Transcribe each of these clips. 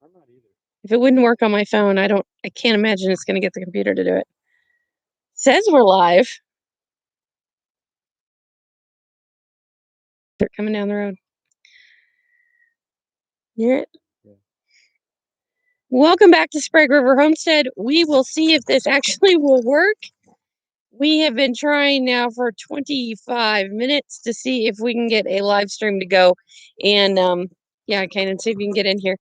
I'm not either. If it wouldn't work on my phone, I can't imagine it's going to get the computer to do it. Says we're live. They're coming down the road. You hear it? Yeah. Welcome back to Sprague River Homestead. We will see if this actually will work. We have been trying now for 25 minutes to see if we can get a live stream to go. And yeah, Kanan, see if you can get in here.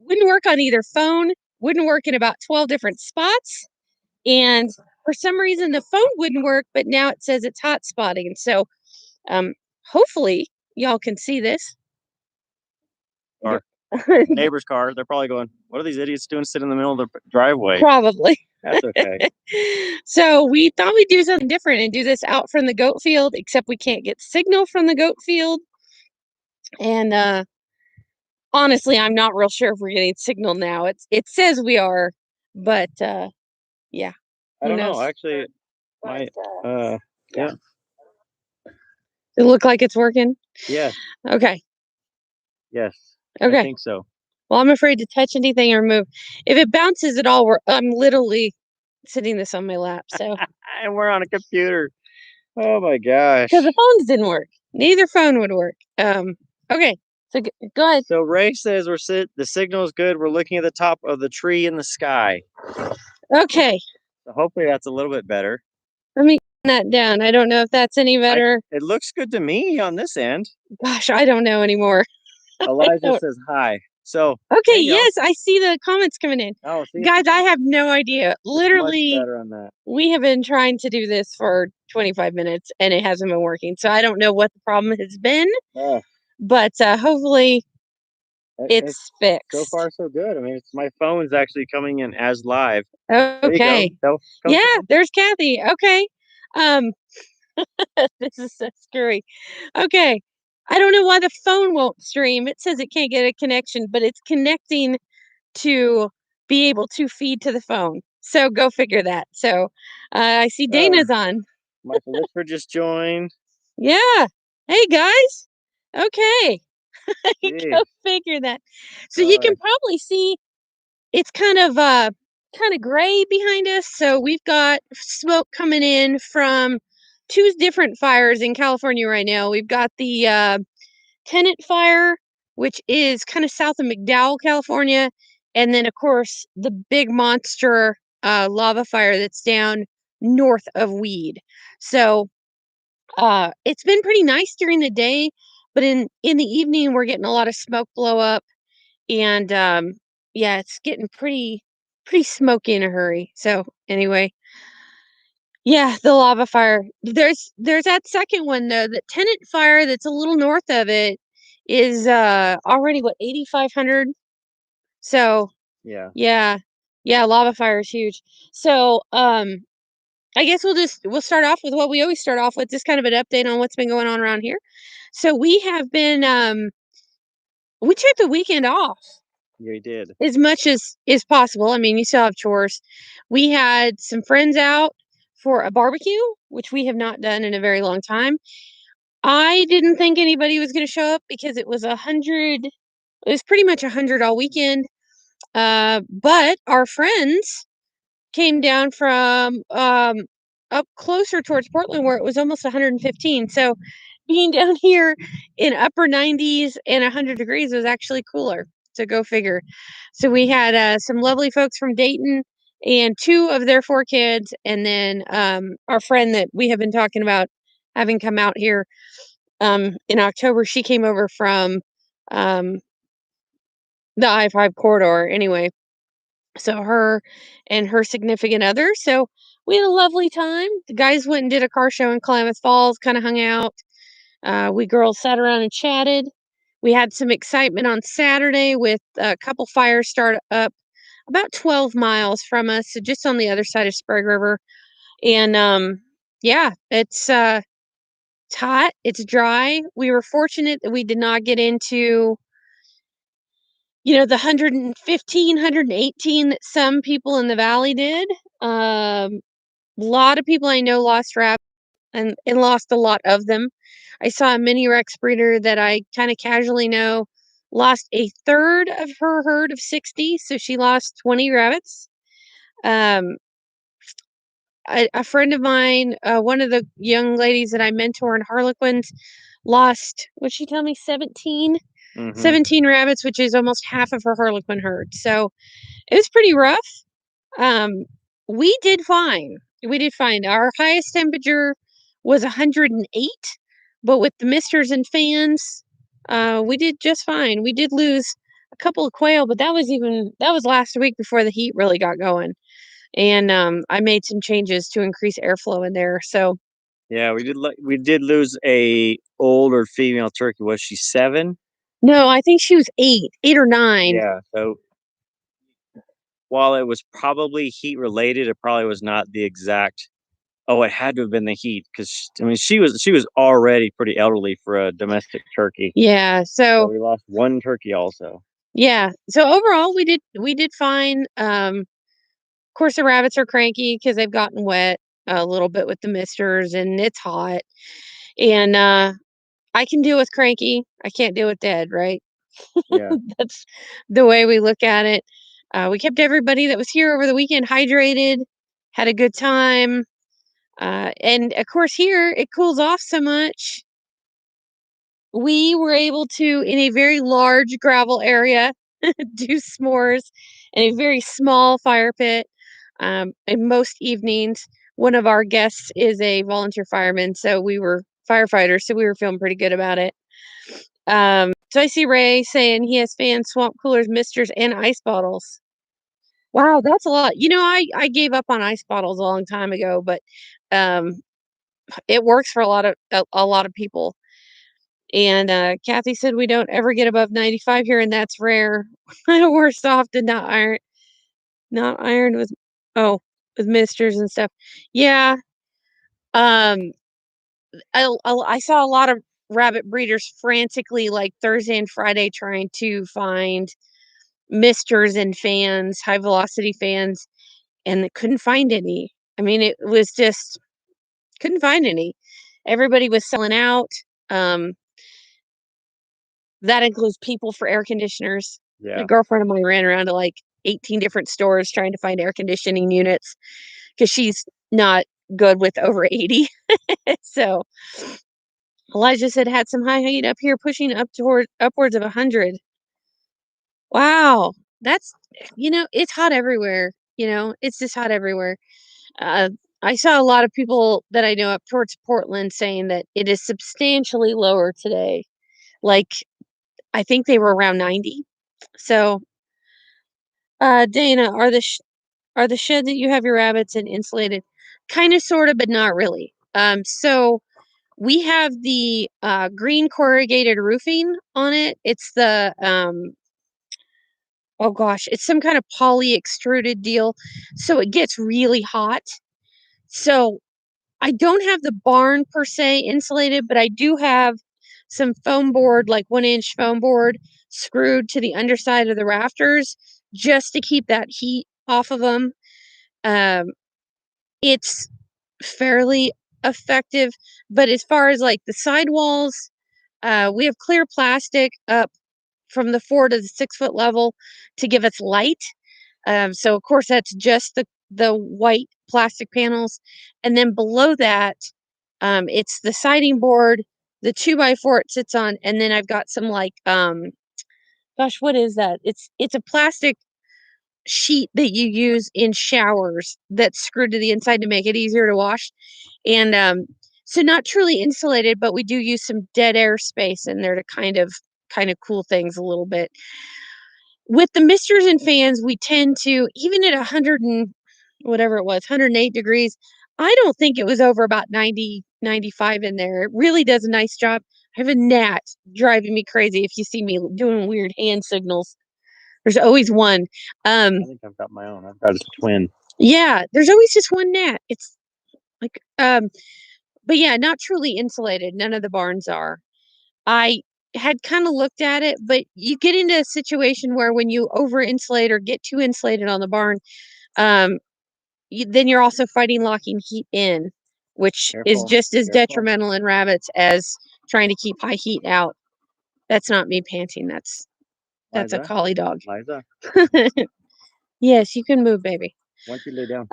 Wouldn't work on either phone, wouldn't work in about 12 different spots. And for some reason, the phone wouldn't work, but now it says it's hot spotting. So hopefully y'all can see this. Car. Neighbor's car. They're probably going, what are these idiots doing sitting in the middle of the driveway? Probably. That's okay. So we thought we'd do something different and do this out from the goat field, except we can't get signal from the goat field. And honestly, I'm not real sure if we're getting signal now. It says we are, but yeah. I don't know. Actually, my yeah. Does it look like it's working? Yes. Okay. Yes. Okay. I think so. Well, I'm afraid to touch anything or move. If it bounces at all, I'm literally sitting this on my lap. So and we're on a computer. Oh my gosh. Because the phones didn't work. Neither phone would work. Okay. So go ahead. So Ray says the signal is good. We're looking at the top of the tree in the sky. Okay. So hopefully that's a little bit better. Let me turn that down. I don't know if that's any better. It looks good to me on this end. Gosh, I don't know anymore. Elijah says hi. So okay, yes, I see the comments coming in. Oh, see, guys, I have no idea. Literally, much better on that. We have been trying to do this for 25 minutes and it hasn't been working. So I don't know what the problem has been, but hopefully it's fixed. So far, so good. I mean, my phone's actually coming in as live. Okay. Yeah, there's Kathy. Okay. This is so scary. Okay. I don't know why the phone won't stream. It says it can't get a connection, but it's connecting to be able to feed to the phone. So go figure that. So I see Dana's on. Michael Litchford just joined. Yeah. Hey, guys. Okay. Go figure that. So you can probably see it's kind of gray behind us. So we've got smoke coming in from two different fires in California right now. We've got the Tenant Fire, which is kind of south of McDowell, California. And then, of course, the big monster lava fire that's down north of Weed. So it's been pretty nice during the day, but in the evening, we're getting a lot of smoke blow up. And yeah, it's getting pretty smoky in a hurry. So anyway, yeah, the lava fire. There's that second one though, the Tenant Fire that's a little north of it is already what 8,500. So yeah, lava fire is huge. So I guess we'll start off with what we always start off with, just kind of an update on what's been going on around here. So we have been we took the weekend off. Yeah, you did. As much as is possible. I mean, you still have chores. We had some friends out for a barbecue, which we have not done in a very long time. I didn't think anybody was going to show up because it was 100. It was pretty much 100 all weekend. But our friends came down from up closer towards Portland where it was almost 115. So being down here in upper 90s and 100 degrees was actually cooler. So go figure. So we had some lovely folks from Dayton and 2 of their 4 kids. And then our friend that we have been talking about having come out here in October, she came over from the I-5 corridor anyway. So her and her significant other. So we had a lovely time. The guys went and did a car show in Klamath Falls, kind of hung out. We girls sat around and chatted. We had some excitement on Saturday with a couple fires start up about 12 miles from us, so just on the other side of Sprague River. And yeah, it's hot, it's dry. We were fortunate that we did not get into the 115, 118 that some people in the valley did. A lot of people I know lost rabbits and lost a lot of them. I saw a mini Rex breeder that I kind of casually know lost a third of her herd of 60, so she lost 20 rabbits. Um, a friend of mine, one of the young ladies that I mentor in Harlequins, lost, what'd she tell me, 17? Mm-hmm. 17 rabbits, which is almost half of her Harlequin herd. So it was pretty rough. We did fine. We did fine. Our highest temperature was 108, but with the misters and fans, we did just fine. We did lose a couple of quail, but that was last week before the heat really got going. And I made some changes to increase airflow in there. So yeah, we did lose a older female turkey. Was she 7? no, I think she was 8 or 9. Yeah. So while it was probably heat related, it probably was not the exact. Oh, it had to have been the heat because I mean she was already pretty elderly for a domestic turkey. Yeah. So So we lost one turkey also. yeah. So overall, we did fine. Of course, the rabbits are cranky because they've gotten wet a little bit with the misters, and it's hot. And I can deal with cranky. I can't deal with dead, right? Yeah. That's the way we look at it. We kept everybody that was here over the weekend hydrated, had a good time. And of course, here it cools off so much. We were able to, in a very large gravel area, do s'mores in a very small fire pit. In most evenings, one of our guests is a volunteer fireman, so we were firefighters, so we were feeling pretty good about it. So I see Ray saying he has fans, swamp coolers, misters, and ice bottles. Wow, that's a lot. I gave up on ice bottles a long time ago, but um, it works for a lot of people. And Kathy said we don't ever get above 95 here, and that's rare. We're soft and not ironed with misters and stuff. Yeah. Um, I saw a lot of rabbit breeders frantically, like Thursday and Friday, trying to find misters and fans, high velocity fans, and they couldn't find any. I mean, it was just couldn't find any. Everybody was selling out. Um, that includes people for air conditioners. A Yeah. girlfriend of mine ran around to like 18 different stores trying to find air conditioning units because she's not good with over 80. So Elijah said had some high heat up here pushing up toward upwards of 100. Wow. That's it's hot everywhere. It's just hot everywhere. Uh, I saw a lot of people that I know up towards Portland saying that it is substantially lower today. Like I think they were around 90. So, Dana, are the shed that you have your rabbits in insulated? Kind of, sort of, but not really. So we have the green corrugated roofing on it. It's the oh gosh, it's some kind of poly extruded deal, so it gets really hot. So I don't have the barn per se insulated, but I do have some foam board, like 1-inch foam board, screwed to the underside of the rafters just to keep that heat off of them. Um, it's fairly effective, but as far as like the sidewalls, we have clear plastic up from the 4 to the 6 foot level to give us light. So of course that's just the white plastic panels, and then below that, it's the siding board, the 2x4 it sits on, and then I've got some like gosh, what is that? It's a plastic sheet that you use in showers that's screwed to the inside to make it easier to wash. And so not truly insulated, but we do use some dead air space in there to kind of cool things a little bit. With the misters and fans, we tend to, even at 100 and whatever it was, 108 degrees, I don't think it was over about 90, 95 in there. It really does a nice job. I have a gnat driving me crazy if you see me doing weird hand signals. There's always one. I think I've got my own. I've got a twin. Yeah, there's always just one gnat. It's like, but yeah, not truly insulated. None of the barns are. I had kind of looked at it, but you get into a situation where when you over insulate or get too insulated on the barn, um, then you're also fighting locking heat in, which is just as detrimental in rabbits as trying to keep high heat out. That's not me panting. That's That's a Liza, collie dog. Liza, Yes, you can move, baby. why don't you lay down?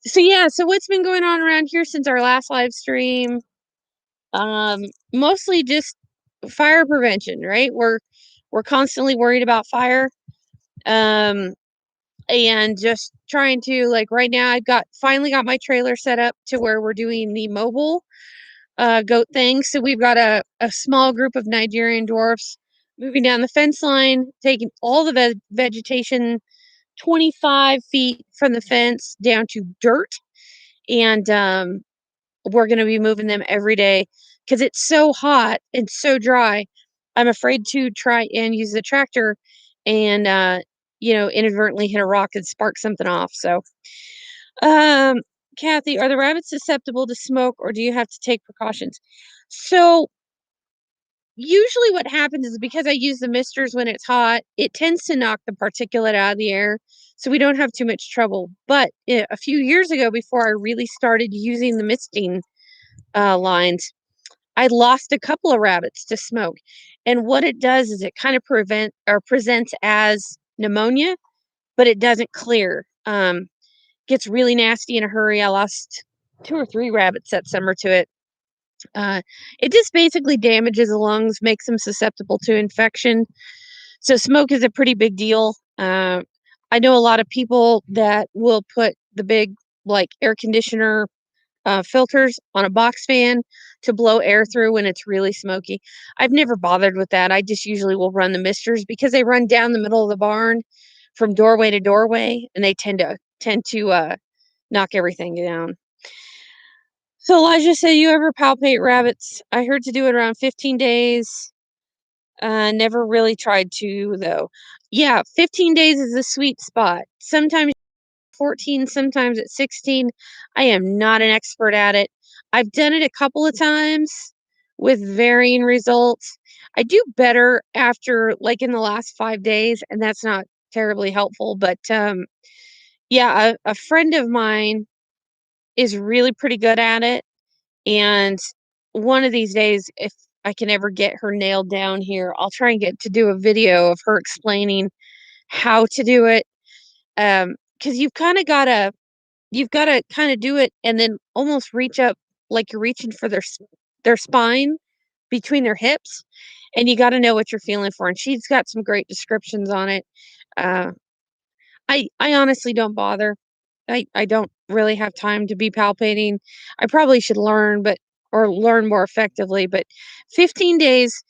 So yeah, so what's been going on around here since our last live stream? Mostly just fire prevention, right? We're constantly worried about fire. And just trying to, like, right now I've finally got my trailer set up to where we're doing the mobile goat thing. So we've got a small group of Nigerian dwarfs moving down the fence line, taking all the vegetation 25 feet from the fence down to dirt. And we're going to be moving them every day because it's so hot and so dry. I'm afraid to try and use the tractor and, inadvertently hit a rock and spark something off. So, um, Kathy, are the rabbits susceptible to smoke or do you have to take precautions? So, usually what happens is because I use the misters when it's hot, it tends to knock the particulate out of the air. So we don't have too much trouble. But a few years ago, before I really started using the misting lines, I lost a couple of rabbits to smoke. And what it does is it kind of presents as pneumonia, but it doesn't clear. Gets really nasty in a hurry. I lost 2 or 3 rabbits that summer to it. It just basically damages the lungs, makes them susceptible to infection. So smoke is a pretty big deal. I know a lot of people that will put the big, like, air conditioner filters on a box fan to blow air through when it's really smoky. I've never bothered with that. I just usually will run the misters because they run down the middle of the barn from doorway to doorway, and they tend to knock everything down. So Elijah said, you ever palpate rabbits? I heard to do it around 15 days. Never really tried to, though. Yeah, 15 days is a sweet spot. Sometimes 14, sometimes at 16. I am not an expert at it. I've done it a couple of times with varying results. I do better after, like, in the last 5 days, and that's not terribly helpful. But yeah, a friend of mine is really pretty good at it. And one of these days, if I can ever get her nailed down here, I'll try and get to do a video of her explaining how to do it. Because you've gotta kind of do it and then almost reach up like you're reaching for their spine between their hips, and you got to know what you're feeling for. And she's got some great descriptions on it. Uh, I honestly don't bother. I don't really have time to be palpating. I probably should learn, or learn more effectively, but 15 days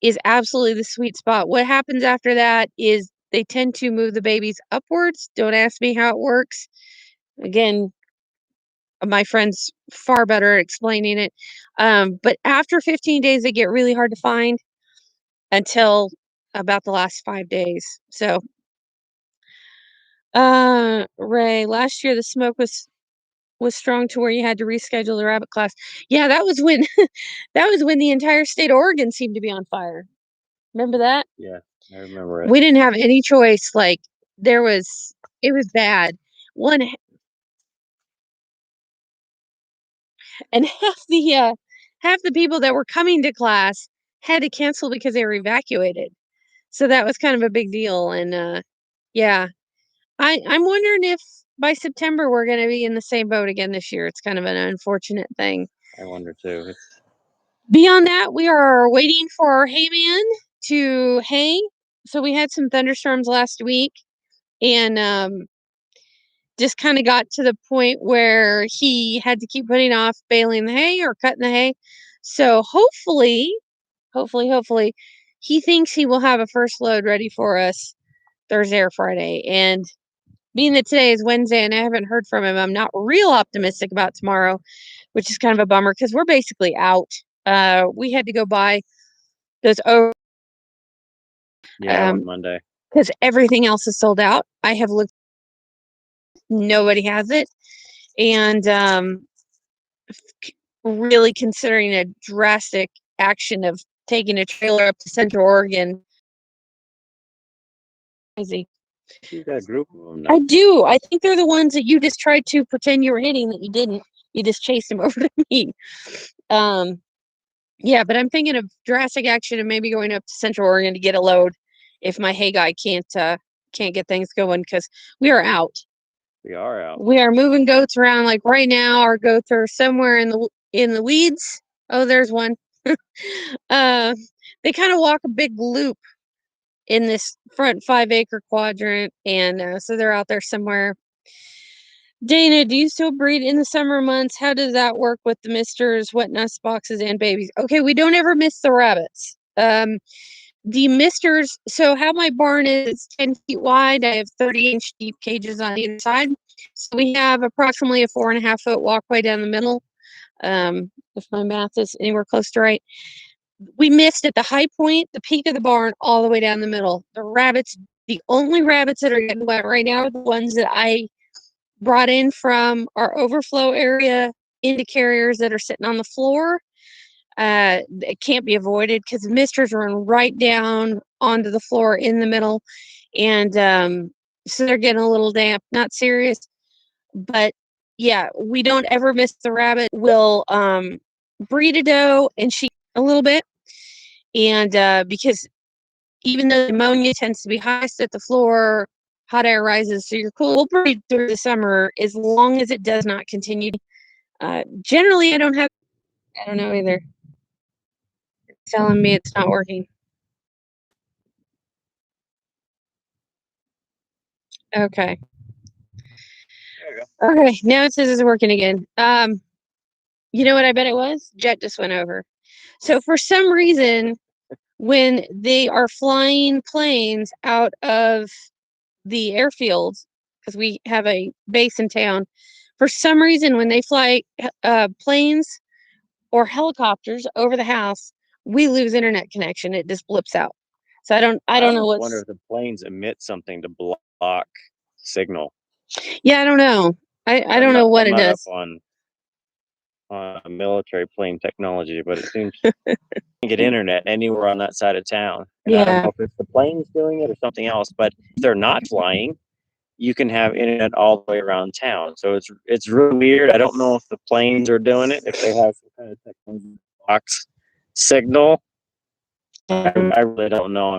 is absolutely the sweet spot. What happens after that is they tend to move the babies upwards. Don't ask me how it works. Again, my friend's far better at explaining it. But after 15 days, they get really hard to find until about the last 5 days. So, Ray, last year the smoke was strong to where you had to reschedule the rabbit class. Yeah, that was when that was when the entire state of Oregon seemed to be on fire. Remember that? Yeah, I remember it. We didn't have any choice. Like, it was bad. One and half the people that were coming to class had to cancel because they were evacuated. So that was kind of a big deal. And yeah, I'm wondering if by September we're going to be in the same boat again this year. It's kind of an unfortunate thing. I wonder too. Beyond that, we are waiting for our hayman to hay. So we had some thunderstorms last week, and just kind of got to the point where he had to keep putting off baling the hay or cutting the hay. So hopefully, he thinks he will have a first load ready for us Thursday or Friday. And being that today is Wednesday and I haven't heard from him, I'm not real optimistic about tomorrow, which is kind of a bummer because we're basically out. We had to go buy those over. Yeah, on Monday. Because everything else is sold out. I have looked, nobody has it. And really considering a drastic action of taking a trailer up to Central Oregon. Crazy. You got a group of them now. I do. I think they're the ones that you just tried to pretend you were hitting that you didn't. You just chased them over to me. Yeah, but I'm thinking of drastic action and maybe going up to Central Oregon to get a load if my hay guy can't get things going, because we are out. We are out. We are moving goats around. Like right now, our goats are somewhere in the weeds. Oh, there's one. They kind of walk a big loop in this front 5-acre quadrant, and so they're out there somewhere. Dana, do you still breed in the summer months? How does that work with the misters, wet nest boxes, and babies? Okay, we don't ever miss the rabbits. The misters, so how my barn is, it's 10 feet wide. I have 30-inch deep cages on either side. So we have approximately a 4.5-foot walkway down the middle. If my math is anywhere close to right. We missed at the high point, the peak of the barn, all the way down the middle. The only rabbits that are getting wet right now are the ones that I brought in from our overflow area into carriers that are sitting on the floor. It can't be avoided because the misters run right down onto the floor in the middle, and so they're getting a little damp. Not serious, but yeah, we don't ever miss the rabbit. We'll breed a doe and she a little bit, and because even though the ammonia tends to be highest at the floor, hot air rises, so you're cool. We'll breed through the summer as long as it does not continue. Generally, I don't know either. It's telling me it's not working. Okay. There you go. Okay, now it says it's working again. You know what I bet it was? Jet just went over. So for some reason, when they are flying planes out of the airfields, because we have a base in town, for some reason when they fly planes or helicopters over the house, we lose internet connection. It just blips out. So I don't know I wonder if the planes emit something to block signal. Yeah, I don't know. I don't know what it does. I'm not up on military plane technology, but it seems you can get internet anywhere on that side of town. And I don't know if it's the planes doing it or something else, but if they're not flying, you can have internet all the way around town. So it's really weird. I don't know if the planes are doing it, if they have some kind of technology box signal. I really don't know.